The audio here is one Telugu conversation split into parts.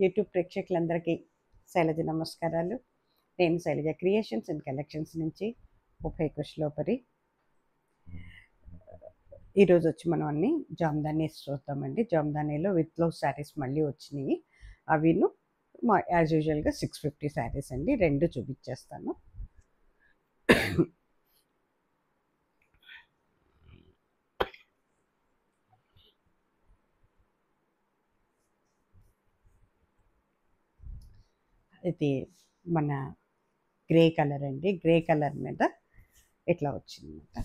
యూట్యూబ్ ప్రేక్షకులందరికీ శైలజ నమస్కారాలు. నేను శైలజ క్రియేషన్స్ అండ్ కలెక్షన్స్ నుంచి ఉభయ కుశలోపరి. ఈరోజు వచ్చి మనం అన్ని జామ్దానీస్ చూద్దామండి. జామ్దానీలో విత్ బ్లౌజ్ శారీస్ మళ్ళీ వచ్చినాయి. అవిను మా యాజ్ యూజువల్గా 650 శారీస్ అండి. రెండు చూపించేస్తాను. ఇది మన గ్రే కలర్ అండి. గ్రే కలర్ మీద ఇట్లా వచ్చిందన్నమాట.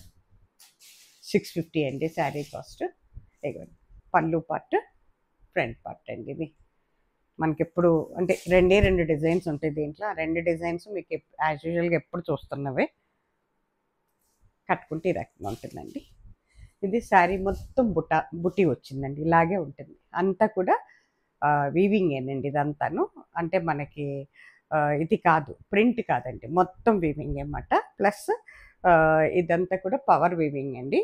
650 అండి శారీ కాస్ట్. పళ్ళు పార్ట్, ఫ్రంట్ పార్ట్ అండి. ఇది మనకి ఎప్పుడు అంటే రెండు డిజైన్స్ ఉంటాయి దీంట్లో. ఆ రెండు డిజైన్స్ మీకు యాజ్ యూజువల్గా ఎప్పుడు చూస్తున్నవే. కట్టుకుంటే ఈ రకంగా ఉంటుందండి. ఇది శారీ మొత్తం బుట్టి వచ్చిందండి. ఇలాగే ఉంటుంది. అంతా కూడా వీవింగ్ ఏనండి ఇదంతాను. అంటే మనకి ఇది కాదు, ప్రింట్ కాదండి, మొత్తం వీవింగ్ అన్నమాట. ప్లస్ ఇదంతా కూడా పవర్ వీవింగ్ అండి.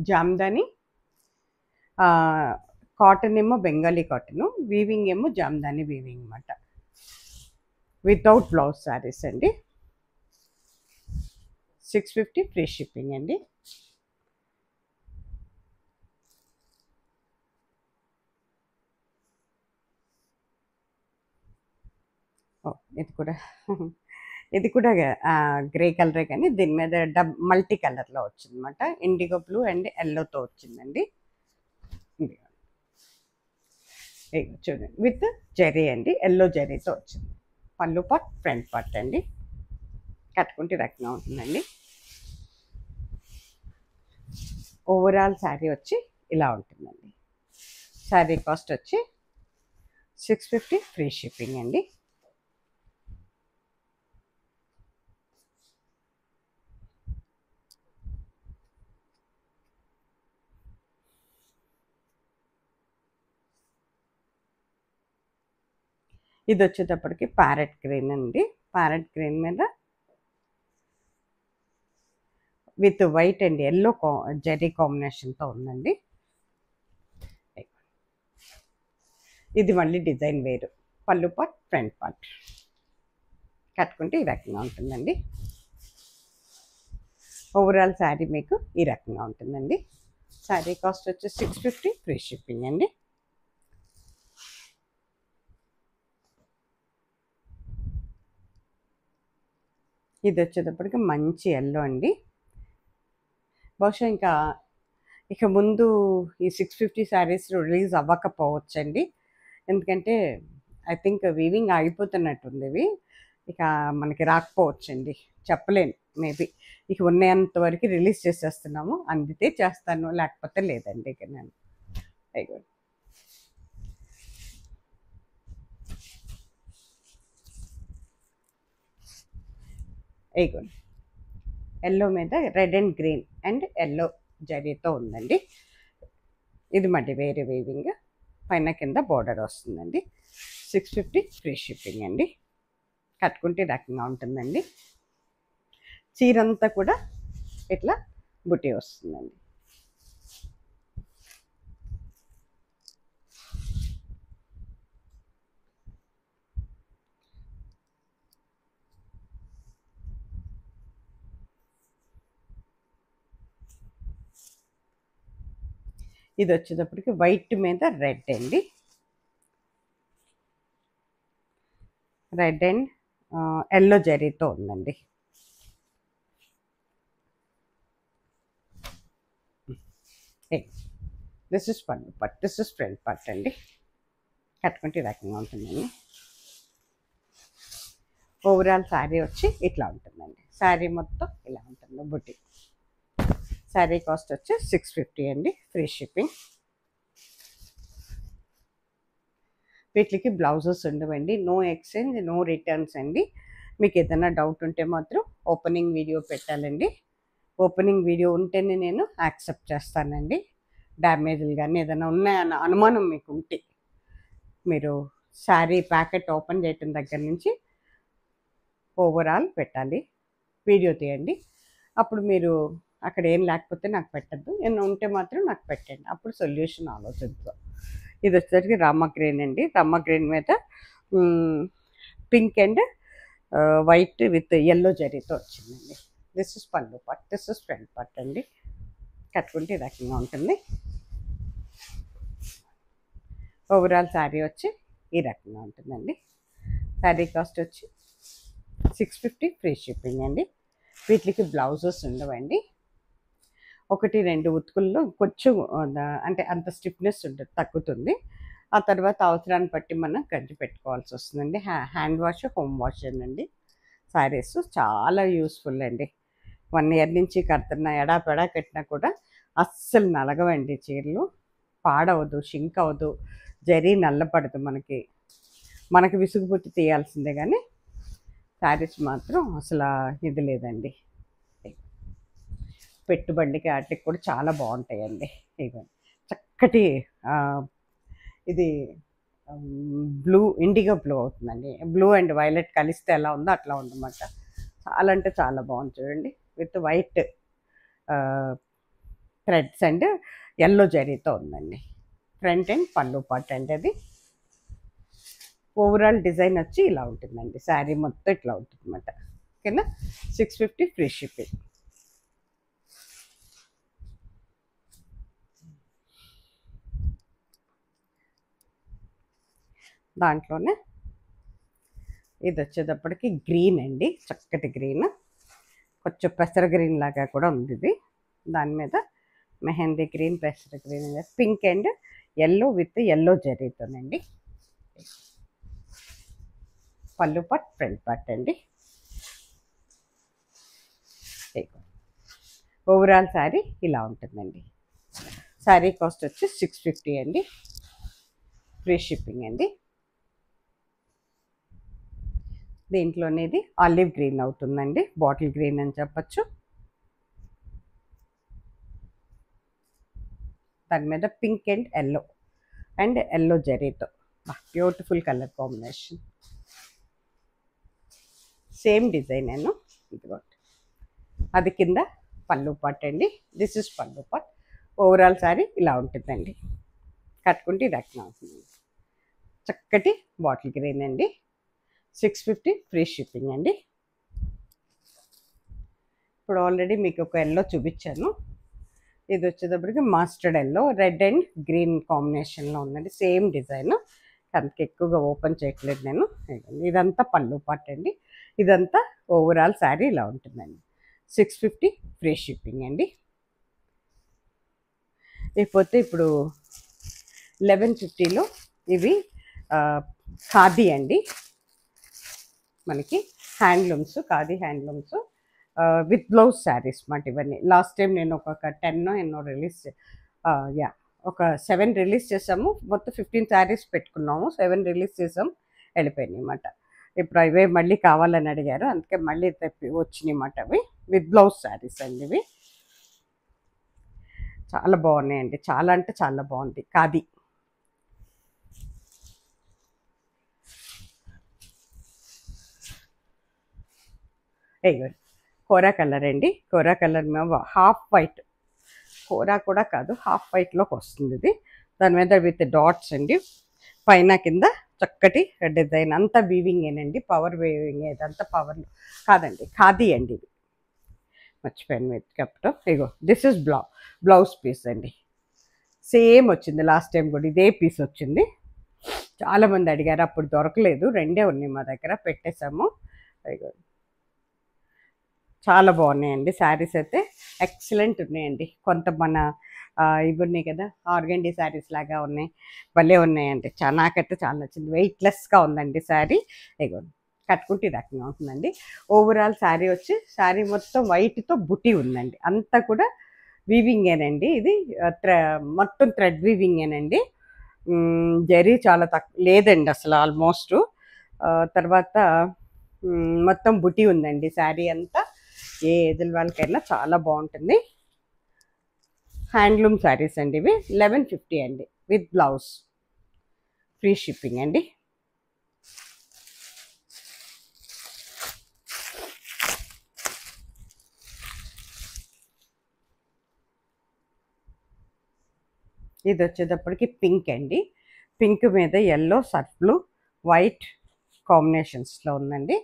జామ్దాని కాటన్ ఏమో బెంగాలీ కాటను, వీవింగ్ ఏమో జామ్దాని వీవింగ్ అన్నమాట. వితౌట్ బ్లౌజ్ శారీస్ అండి. 650 ఫ్రీ షిప్పింగ్ అండి. ఇది కూడా గ్రే కలరే, కానీ దీని మీద మల్టీ కలర్లో వచ్చిందన్నమాట. ఇండిగో బ్లూ అండ్ ఎల్లోతో వచ్చిందండి. చూడండి, విత్ జరీ అండి, ఎల్లో జరీతో వచ్చింది. పళ్ళు పార్ట్, ఫ్రంట్ పార్ట్ అండి. కట్టుకుంటే రకంగా ఉంటుందండి. ఓవరాల్ శారీ వచ్చి ఇలా ఉంటుందండి. శారీ కాస్ట్ వచ్చి 650 ఫ్రీ షిప్పింగ్ అండి. ఇది వచ్చేటప్పటికి ప్యారెట్ గ్రీన్ అండి. ప్యారెట్ గ్రీన్ మీద with white and yellow zari కాంబినేషన్తో ఉందండి. ఇది మళ్ళీ డిజైన్ వేరు. పళ్ళు పార్ట్, ఫ్రంట్ పార్ట్. కట్టుకుంటే ఈ రకంగా ఉంటుందండి. ఓవరాల్ శారీ మీకు ఈ రకంగా ఉంటుందండి. శారీ కాస్ట్ వచ్చి 650 ఫ్రీ షిప్పింగ్ అండి. ఇది వచ్చేటప్పటికి మంచి ఎల్లో అండి. బహుశా ఇక ముందు ఈ 650 శారీస్ రిలీజ్ అవ్వకపోవచ్చండి. ఎందుకంటే ఐ థింక్ వీవింగ్ ఆగిపోతున్నట్టుంది. ఇవి ఇక మనకి రాకపోవచ్చండి, చెప్పలేను. మేబీ ఇక ఉన్నంత వరకు రిలీజ్ చేసేస్తున్నాము. అందితే చేస్తాను, లేకపోతే లేదండి. ఇక నేను అయిగోండి, ఎల్లో మీద red and green and yellow జరీతో ఉందండి. ఇది మళ్ళీ వేరే వీవింగ్, పైన కింద బోర్డర్ వస్తుందండి. 650 ఫ్రీ షిప్పింగ్ అండి. కట్టుకుంటే రకంగా ఉంటుందండి. చీరంతా కూడా ఇట్లా బుట్టి వస్తుందండి. ఇది వచ్చేటప్పటికి వైట్ మీద రెడ్ అండి. రెడ్ అండ్ ఎల్లో జరీతో ఉందండి. దిస్ ఇస్ పన్ను పట్, దిస్ ఇస్ ఫ్రంట్ పట్ అండి. కట్టుకుంటే ఈ రకంగా ఉంటుందండి. ఓవరాల్ శారీ వచ్చి ఇట్లా ఉంటుందండి. శారీ మొత్తం ఇలా ఉంటుంది బుట్టి. శారీ కాస్ట్ వచ్చి 650 అండి, ఫ్రీ షిప్పింగ్. వీటికి బ్లౌజెస్ ఉండవండి. నో ఎక్స్చేంజ్, నో రిటర్న్స్ అండి. మీకు ఏదైనా డౌట్ ఉంటే మాత్రం ఓపెనింగ్ వీడియో పెట్టాలండి. ఓపెనింగ్ వీడియో ఉంటేనే నేను యాక్సెప్ట్ చేస్తానండి. డ్యామేజ్లు కానీ ఏదైనా ఉన్నాయన్న అనుమానం మీకు ఉంటే మీరు శారీ ప్యాకెట్ ఓపెన్ చేయటం దగ్గర నుంచి ఓవరాల్ పెట్టాలి, వీడియో తీయండి. అప్పుడు మీరు అక్కడ ఏం లేకపోతే నాకు పెట్టద్దు, ఏమైనా ఉంటే మాత్రం నాకు పెట్టండి. అప్పుడు సొల్యూషన్ ఆలోచిద్దాం. ఇది వచ్చేసరికి రామా గ్రీన్ అండి. రామా గ్రీన్ మీద pink and white with yellow జరీతో వచ్చిందండి. దిస్ ఇస్ పళ్ళు part, this is front part అండి. కట్టుకుంటే ఈ రకంగా ఉంటుంది. ఓవరాల్ శారీ వచ్చి ఈ రకంగా ఉంటుందండి. శారీ కాస్ట్ వచ్చి 650 ఫ్రీ షిప్పింగ్ అండి. వీటికి బ్లౌజెస్ ఉండవండి. 1-2 ఉతుకుల్లో కొంచెం అంటే అంత స్టిఫ్నెస్ ఉంటుంది, తగ్గుతుంది. ఆ తర్వాత అవసరాన్ని బట్టి మనం గంజి పెట్టుకోవాల్సి వస్తుందండి. హ్యాండ్ వాష్, హోమ్ వాష్ అండి. శారీస్ చాలా యూస్ఫుల్ అండి. 1 ఇయర్ నుంచి కడుతున్నా, ఎడాపెడా కట్టినా కూడా అస్సలు నలగవండి చీరలు. పాడవదు, షింక్ అవ్వదు, జరీ నల్లపడదు. మనకి విసుగు పుట్టి తీయాల్సిందే, కానీ శారీస్ మాత్రం అసలు ఇది లేదండి. పెట్టుబడికి వాటికి కూడా చాలా బాగుంటాయండి. ఇవ్వండి చక్కటి ఇది బ్లూ, ఇండిగో బ్లూ అవుతుందండి. బ్లూ అండ్ వైలెట్ కలిస్తే ఎలా ఉందో అట్లా ఉందన్నమాట. చాలా అంటే చాలా బాగుంది చూడండి. With white threads and yellow జరీతో ఉందండి. ఫ్రంట్ అండ్ పళ్ళు పార్ట్ అండి. అది ఓవరాల్ డిజైన్ వచ్చి ఇలా ఉంటుందండి. శారీ మొత్తం ఇట్లా ఉంటుంది అన్నమాట. ఓకేనా. 650 ఫ్రీ షిప్పింగ్. దాంట్లోనే ఇది వచ్చేటప్పటికి గ్రీన్ అండి, చక్కటి గ్రీన్, కొంచెం పెసర గ్రీన్ లాగా కూడా ఉంది ఇది. దాని మీద మెహందీ గ్రీన్, పెసర green, pink and yellow with yellow జరీతోనండి. పళ్ళు పార్ట్, ఫ్రంట్ పార్ట్ అండి. ఓవరాల్ శారీ ఇలా ఉంటుందండి. శారీ కాస్ట్ వచ్చి 650 అండి. ఫ్రీ షిప్పింగ్ అండి. దీంట్లోనే ఇది ఆలివ్ గ్రీన్ అవుతుందండి, బాటిల్ గ్రీన్ అని చెప్పచ్చు. దాని మీద పింక్ అండ్ ఎల్లో జరీతో beautiful colour combination. Same design నేను ఇదిగోండి. అది కింద పళ్ళు పార్ట్ అండి. దిస్ ఇస్ పళ్ళు పార్ట్. ఓవరాల్ శారీ ఇలా ఉంటుందండి. కట్టుకుంటే ఇది రకంగా అవుతుంది. చక్కటి బాటిల్ గ్రీన్ అండి. 650 ఫ్రీ షిప్పింగ్ అండి. ఇప్పుడు ఆల్రెడీ మీకు ఒక ఎల్లో చూపించాను. ఇది వచ్చేటప్పటికి mastered yellow, red and green కాంబినేషన్లో ఉందండి. Same design. అంత ఎక్కువగా ఓపెన్ చేయట్లేదు నేను. ఇదంతా పళ్ళు పార్ట్ అండి. ఇదంతా ఓవరాల్ శారీ ఇలా ఉంటుందండి. 650 ఫ్రీ షిప్పింగ్ అండి. లేకపోతే ఇప్పుడు 1150లో ఇవి ఖాదీ అండి. మనకి handlooms, khadi handlooms with blouse saris మాట ఇవన్నీ. లాస్ట్ టైం నేను ఒక 10 ఎన్నో రిలీజ్, ఒక 7 రిలీజ్ చేసాము. మొత్తం 15 శారీస్ పెట్టుకున్నాము. 7 రిలీజ్ చేసాం, వెళ్ళిపోయినాయి అన్నమాట. ఇప్పుడు అవే మళ్ళీ కావాలని అడిగారు, అందుకే మళ్ళీ వచ్చినాయి అన్నమాట. అవి విత్ బ్లౌజ్ శారీస్ అండి. ఇవి చాలా బాగున్నాయండి. చాలా అంటే చాలా బాగుంది. ఖాదీ కోరా కలర్ అండి. కోరా కలర్ మేము హాఫ్ వైట్, కోరా కూడా కాదు, హాఫ్ వైట్లోకి వస్తుంది ఇది. దాని మీద విత్ డాట్స్ అండి. పైన కింద చక్కటి డిజైన్ అంతా వీవింగ్ ఏనండి. పవర్ వీవింగ్, ఇదంతా పవర్ కాదండి, ఖాదీ అండి. ఇది మర్చిపోయాను మీరు చెప్పడం. దిస్ ఇస్ బ్లౌజ్ పీస్ అండి. సేమ్ వచ్చింది లాస్ట్ టైం కూడా ఇదే పీస్ వచ్చింది. చాలామంది అడిగారు, అప్పుడు దొరకలేదు, 2 ఉన్నాయి మా దగ్గర, పెట్టేశాము. చాలా బాగున్నాయండి శారీస్ అయితే, ఎక్సలెంట్ ఉన్నాయండి. కొంత మన ఇవి ఉన్నాయి కదా, ఆర్గండి శారీస్ లాగా ఉన్నాయి, భలే ఉన్నాయండి. నాకైతే చాలా నచ్చింది. వెయిట్లెస్గా ఉందండి శారీ. కట్టుకుంటే ఈ రకంగా ఉంటుందండి. ఓవరాల్ శారీ వచ్చి, శారీ మొత్తం వైట్తో బుటీ ఉందండి. అంతా కూడా వీవింగేనండి. ఇది మొత్తం థ్రెడ్ వీవింగేనండి. జరీ చాలా లేదండి అసలు, ఆల్మోస్ట్. తర్వాత మొత్తం బుటీ ఉందండి శారీ అంతా. ఏ ఏదుల వాళ్ళకైనా చాలా బాగుంటుంది. హ్యాండ్లూమ్ శారీస్ అండి ఇవి. 1150 అండి విత్ బ్లౌజ్. ఫ్రీ షిప్పింగ్ అండి. ఇది వచ్చేటప్పటికి పింక్ అండి. పింక్ మీద ఎల్లో, సర్ఫ్ బ్లూ, వైట్ కాంబినేషన్స్లో ఉందండి.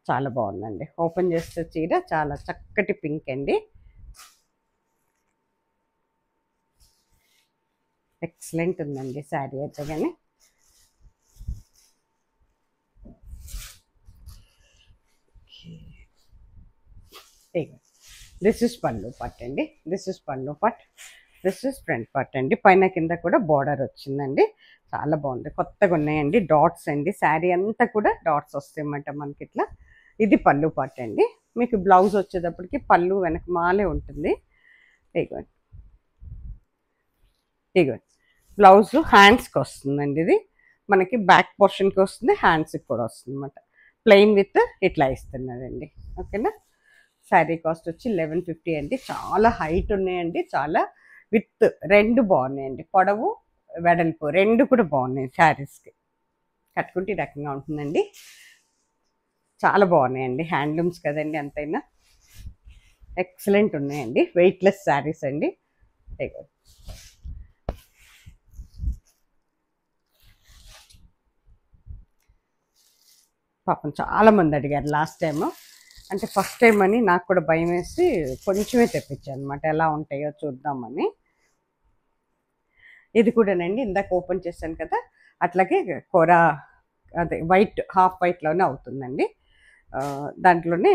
చాలా బాగుందండి. ఓపెన్ చేస్తే చీర చాలా చక్కటి పింక్ అండి. ఎక్సలెంట్ ఉందండి శారీ అయితే కానీ. దిస్ ఇస్ పళ్ళు పట్ అండి. దిస్ ఇస్ పళ్ళు పట్. దిస్ ఇస్ ఫ్రంట్ పట్ అండి. పైన కింద కూడా బార్డర్ వచ్చిందండి. చాలా బాగుంది. కొత్తగా ఉన్నాయండి. డాట్స్ అండి. శారీ అంతా కూడా డాట్స్ వస్తాయన్నమాట మనకి ఇట్లా. ఇది పళ్ళు పట్ అండి. మీకు బ్లౌజ్ వచ్చేటప్పటికి పళ్ళు వెనక మాలే ఉంటుంది. ఇగోండి ఇగోండి బ్లౌజ్ హ్యాండ్స్కి వస్తుందండి. ఇది మనకి బ్యాక్ పోర్షన్కి వస్తుంది, హ్యాండ్స్కి కూడా వస్తుంది అనమాట. ప్లెయిన్ విత్ ఇట్లా ఇస్తున్నారండి. ఓకేనా. శారీ కాస్ట్ వచ్చి 1150 అండి. చాలా హైట్ ఉన్నాయండి. చాలా విత్ రెండు బాగున్నాయండి. పొడవు వెడల్పు రెండు కూడా బాగున్నాయి. శారీస్కి కట్టుకుంటే ఈ రకంగా ఉంటుందండి. చాలా బాగున్నాయండి. హ్యాండ్లూమ్స్ కదండి అంతైనా. ఎక్సలెంట్ ఉన్నాయండి. వెయిట్లెస్ శారీస్ అండి. పాపం చాలామంది అడిగారు లాస్ట్ టైము. అంటే ఫస్ట్ టైం అని నాకు కూడా భయం వేసి కొంచెమే తెప్పించాను అనమాట. ఎలా ఉంటాయో చూద్దామని. ఇది కూడానండి ఇందాక ఓపెన్ చేశాను కదా, అట్లాగే కూర అదే వైట్ హాఫ్ వైట్లోనే అవుతుందండి. దాంట్లోనే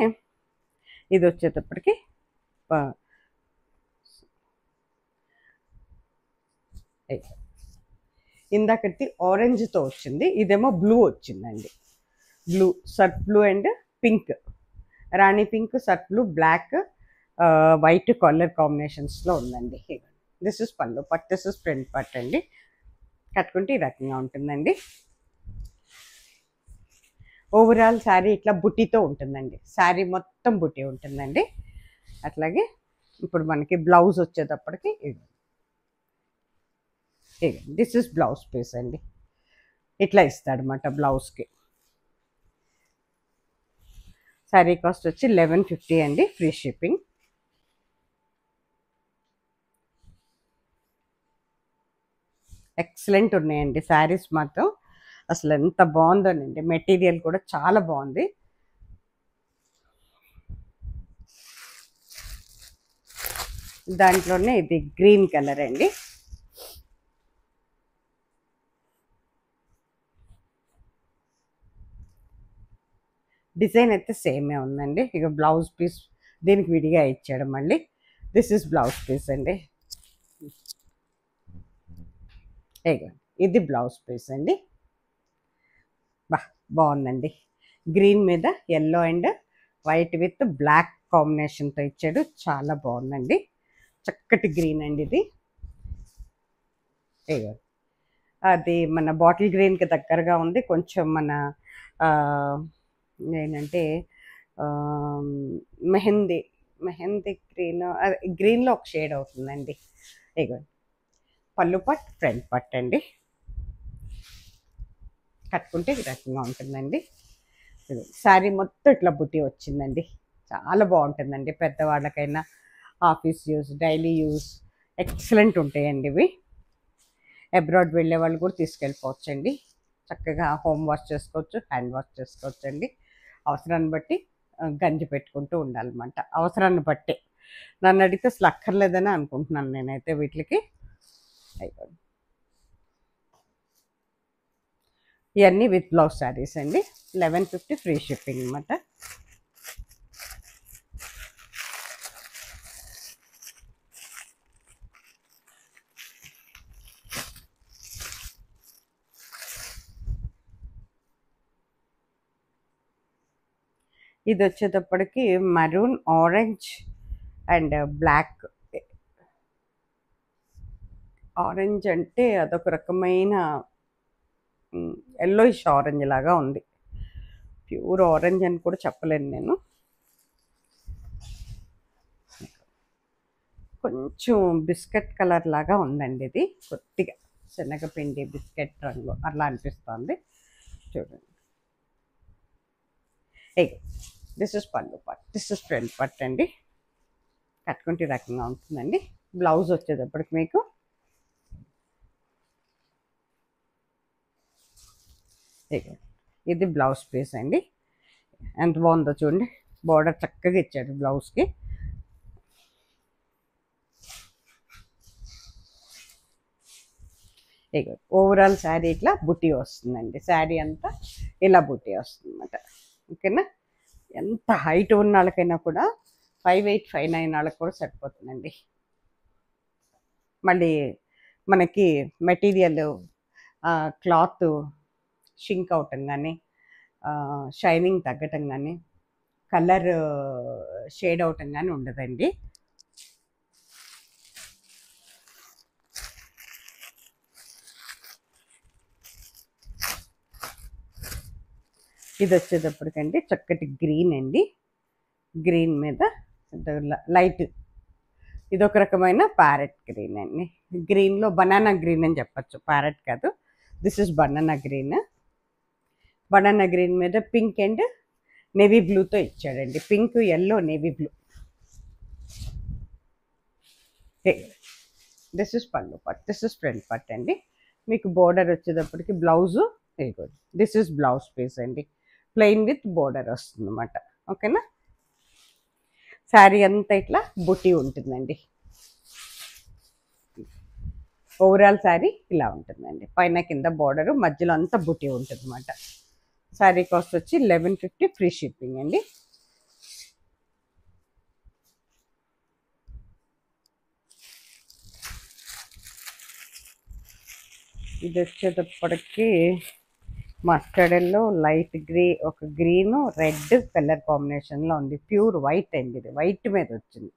ఇది వచ్చేటప్పటికి ఇందాకటి ఆరెంజ్తో వచ్చింది, ఇదేమో బ్లూ వచ్చిందండి. Blue, surf blue and pink, రాణి pink, surf blue, black, white colour కాంబినేషన్స్లో ఉందండి. దిస్ ఇస్ పళ్ళు పట్. దిస్ ఇస్ ఫ్రంట్ పట్ అండి. కట్టుకుంటే ఈ రకంగా ఉంటుందండి. ఓవరాల్ శారీ ఇట్లా బుట్టితో ఉంటుందండి. శారీ మొత్తం బుట్టి ఉంటుందండి. అట్లాగే ఇప్పుడు మనకి బ్లౌజ్ వచ్చేటప్పటికి దిస్ ఇస్ బ్లౌజ్ పీస్ అండి. ఇట్లా ఇస్తాడనమాట బ్లౌజ్కి. శారీ కాస్ట్ వచ్చి 1150 అండి. Free shipping. ఎక్సలెంట్ ఉన్నాయండి శారీస్ మాత్రం. అసలు ఎంత బాగుందోనండి. మెటీరియల్ కూడా చాలా బాగుంది. దాంట్లోనే ఇది గ్రీన్ కలర్ అండి. డిజైన్ అయితే సేమే ఉందండి. ఇక బ్లౌజ్ పీస్ దీనికి విడిగా ఇచ్చాడు మళ్ళీ. దిస్ ఇస్ బ్లౌజ్ పీస్ అండి. ఇది బ్లౌజ్ పీస్ అండి. బాగుందండి. గ్రీన్ మీద yellow and white with black కాంబినేషన్తో ఇచ్చాడు. చాలా బాగుందండి. చక్కటి గ్రీన్ అండి ఇది. అది మన బాటిల్ గ్రీన్కి దగ్గరగా ఉంది. కొంచెం మన ఏంటంటే మెహందీ గ్రీన్లో ఒక షేడ్ అవుతుందండి. ఇగోండి పళ్ళు పట్, ఫ్రంట్ పట్ అండి. కట్టుకుంటే ఈ రకంగా ఉంటుందండి. శారీ మొత్తం ఇట్లా బుట్టి వచ్చిందండి. చాలా బాగుంటుందండి. పెద్దవాళ్ళకైనా office use, daily use excellent ఉంటాయండి ఇవి. అబ్రాడ్ వెళ్ళే వాళ్ళు కూడా తీసుకెళ్ళిపోవచ్చండి. చక్కగా హోమ్ వాష్ చేసుకోవచ్చు, హ్యాండ్ వాష్ చేసుకోవచ్చు అండి. అవసరాన్ని బట్టి గంజి పెట్టుకుంటూ ఉండాలన్నమాట. అవసరాన్ని బట్టే. నన్ను అడిగితే అసలు అక్కర్లేదని అనుకుంటున్నాను నేనైతే వీటికి. అయిపోయింది. ఇవన్నీ విత్ బ్లౌజ్ శారీస్ అండి. 1150 ఫ్రీ షిప్పింగ్ అనమాట. ఇది వచ్చేటప్పటికి maroon, orange and black. Orange అంటే అదొక రకమైన ఎల్లోయిష్ ఆరెంజ్ లాగా ఉంది. ప్యూర్ ఆరెంజ్ అని కూడా చెప్పలేను నేను. కొంచెం బిస్కెట్ కలర్ లాగా ఉందండి ఇది. కొద్దిగా శనగపిండి బిస్కెట్ రంగు అలా అనిపిస్తుంది. చూడండి. దిస్ ఇస్ పళ్ళు పట్. దిస్ ఇస్ ఫ్రంట్ పట్ అండి. కట్టుకుంటే రకంగా ఉంటుందండి. బ్లౌజ్ వచ్చేటప్పటికి మీకు ఇది బ్లౌజ్ పీస్ అండి. ఎంత బాగుందో చూడండి, బార్డర్ చక్కగా ఇచ్చాడు బ్లౌజ్కి. ఓవరాల్ శారీ ఇట్లా బుట్టి వస్తుందండి. శారీ అంతా ఇలా బుట్టి వస్తుంది అన్నమాట. ఓకేనా. ఎంత హైట్ ఉన్న వాళ్ళకైనా కూడా 58, 59 వాళ్ళకి కూడా సరిపోతుందండి. మళ్ళీ మనకి మెటీరియల్ క్లాత్ షింక్ అవటం కానీ, షైనింగ్ తగ్గటం కానీ, కలర్ షేడ్ అవటం కానీ ఉండదండి. ఇది వచ్చేటప్పటికండి చక్కటి గ్రీన్ అండి. గ్రీన్ మీద లైట్, ఇదొక రకమైన ప్యారెట్ గ్రీన్ అండి. గ్రీన్లో బనానా గ్రీన్ అని చెప్పచ్చు, ప్యారెట్ కాదు. This is banana green. Banana green మీద పింక్ అండ్ నేవీ బ్లూతో ఇచ్చాడండి. Pink, yellow, navy blue. This is పళ్ళు పట్, దిస్ ఇస్ ఫ్రంట్ పట్ అండి. మీకు బోర్డర్ వచ్చేటప్పటికి blouse this is blouse piece అండి. ప్లెయిన్ విత్ బోర్డర్ వస్తుంది అన్నమాట. ఓకేనా. శారీ అంతా ఇట్లా బుట్టి ఉంటుందండి. ఓవరాల్ శారీ ఇలా ఉంటుందండి. పైన కింద బోర్డరు, మధ్యలో అంతా బుట్టి ఉంటుంది అన్నమాట. శారీ కాస్ట్ వచ్చి 1150 ఫ్రీ షిప్పింగ్ అండి. ఇది వచ్చేటప్పటికి మస్టర్డ్ ఎల్లో, లైట్ గ్రే, ఒక గ్రీన్, రెడ్ కలర్ కాంబినేషన్లో ఉంది. ప్యూర్ వైట్ అండి. ఇది వైట్ మీద వచ్చింది.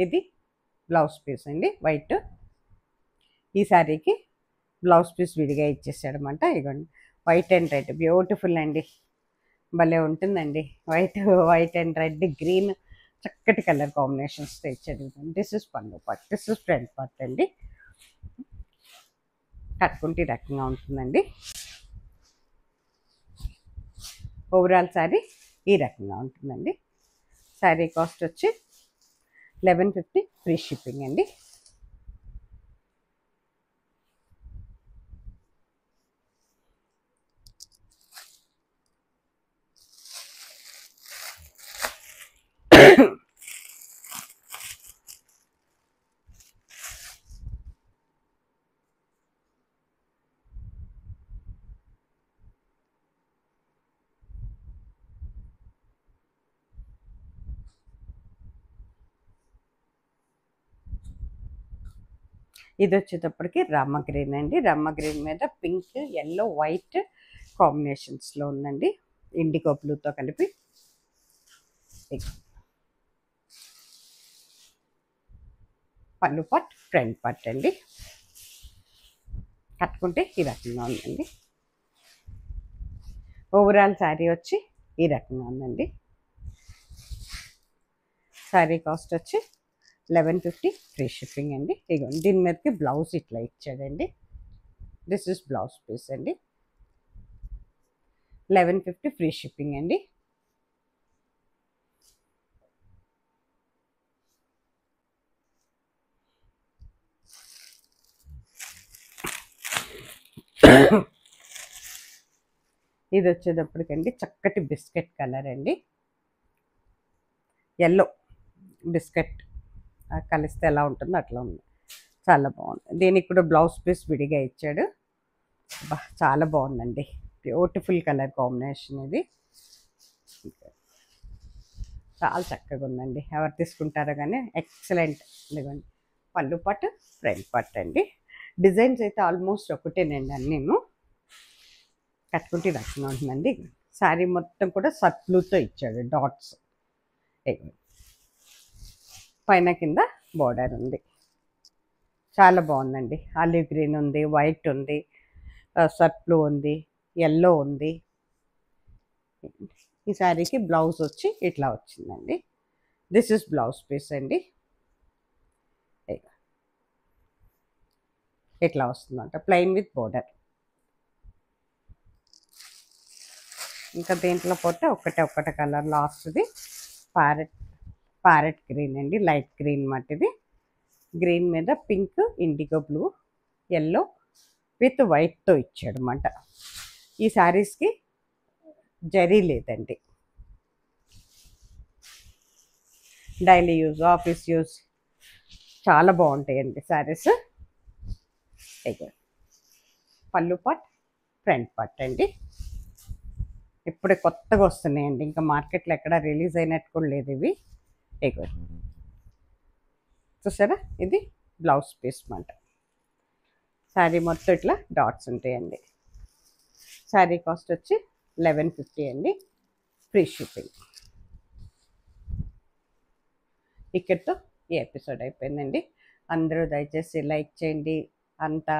ఇది బ్లౌజ్ పీస్ అండి, వైట్. ఈ శారీకి బ్లౌజ్ పీస్ విడిగా ఇచ్చేసాడనమాట. ఇగోండి, వైట్ అండ్ రెడ్, బ్యూటిఫుల్ అండి. భలే ఉంటుందండి. వైట్ అండ్ రెడ్, గ్రీన్, చక్కటి కలర్ కాంబినేషన్స్తో ఇచ్చాడు. దిస్ ఇస్ పళ్ళు part, this is front part అండి. కట్టుకుంటే ఈ రకంగా ఉంటుందండి. ఓవరాల్ శారీ ఈ రకంగా ఉంటుందండి. శారీ కాస్ట్ వచ్చి 1150 ఫ్రీ షిప్పింగ్ అండి. ఇది వచ్చేటప్పటికి రామ గ్రీన్ అండి. రామ గ్రీన్ మీద పింక్, ఎల్లో, వైట్ కాంబినేషన్స్లో ఉందండి. ఇండిగో బ్లూతో కలిపి. పళ్ళు పట్, ఫ్రంట్ పట్ అండి. కట్టుకుంటే ఈ రకంగా ఉందండి. ఓవరాల్ శారీ వచ్చి ఈ రకంగా ఉందండి. శారీ కాస్ట్ వచ్చి 1150 ఫ్రీ షిప్పింగ్ అండి. ఇగోండి, దీని మీదకి బ్లౌజ్ ఇట్లా ఇచ్చాడండి. దిస్ ఇస్ బ్లౌజ్ పీస్ అండి. 1150 ఫ్రీ షిప్పింగ్ అండి. ఇది వచ్చేటప్పటికండి చక్కటి బిస్కెట్ కలర్ అండి. ఎల్లో బిస్కెట్ కలిస్తే ఎలా ఉంటుందో అట్లా ఉంది. చాలా బాగుంది. దీనికి కూడా బ్లౌజ్ పీస్ విడిగా ఇచ్చాడు. చాలా బాగుందండి. బ్యూటిఫుల్ కలర్ కాంబినేషన్ ఇది. చాలా చక్కగా ఉందండి. ఎవరు తీసుకుంటారో కానీ ఎక్సలెంట్. ఇదిగోండి, పళ్ళు పట్టు, ఫ్రంట్ పట్టు అండి. డిజైన్స్ అయితే ఆల్మోస్ట్ ఒకటేనండి అన్నీను. కట్టుకుంటే రకంగా ఉంటుందండి. శారీ మొత్తం కూడా సర్ప్లూతో ఇచ్చాడు, డాట్స్. పైన కింద బోర్డర్ ఉంది. చాలా బాగుందండి. ఆలివ్ గ్రీన్ ఉంది, వైట్ ఉంది, సర్ప్లూ ఉంది, ఎల్లో ఉంది. ఈ శారీకి బ్లౌజ్ వచ్చి ఇట్లా వచ్చిందండి. దిస్ ఇస్ బ్లౌజ్ పీస్ అండి. ఇట్లా వస్తుందంట, ప్లెయిన్ విత్ బోర్డర్. ఇంకా దీంట్లో పోతే ఒక్కటే కలర్ లాస్ట్ది ప్యారెట్ గ్రీన్ అండి, లైట్ గ్రీన్ మట్టిది. గ్రీన్ మీద pink, indigo blue, yellow with వైట్తో ఇచ్చాడు అన్నమాట. ఈ శారీస్కి జరీ లేదండి. డైలీ యూజ్, ఆఫీస్ యూజ్ చాలా బాగుంటాయండి శారీస్. పళ్ళు పార్ట్, ఫ్రంట్ పార్ట్ అండి. ఇప్పుడే కొత్తగా వస్తున్నాయండి, ఇంకా మార్కెట్లో ఎక్కడ రిలీజ్ అయినట్టు కూడా లేదు ఇవి. చూసారా, ఇది బ్లౌజ్ పీస్ అన్నమాట. శారీ మొత్తం ఇట్లా డాట్స్ ఉంటాయండి. శారీ కాస్ట్ వచ్చి 1150 అండి, ఫ్రీ షిప్పింగ్. ఇక్కడితో ఈ ఎపిసోడ్ అయిపోయిందండి. అందరూ దయచేసి లైక్ చేయండి, అంతా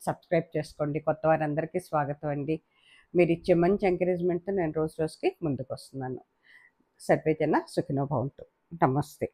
సబ్స్క్రైబ్ చేసుకోండి. కొత్త వారందరికీ స్వాగతం అండి. మీరు ఇచ్చే మంచి ఎంకరేజ్మెంట్తో నేను రోజు రోజుకి ముందుకు వస్తున్నాను. సర్వేజన సుఖినో భవంతు. నమస్తే.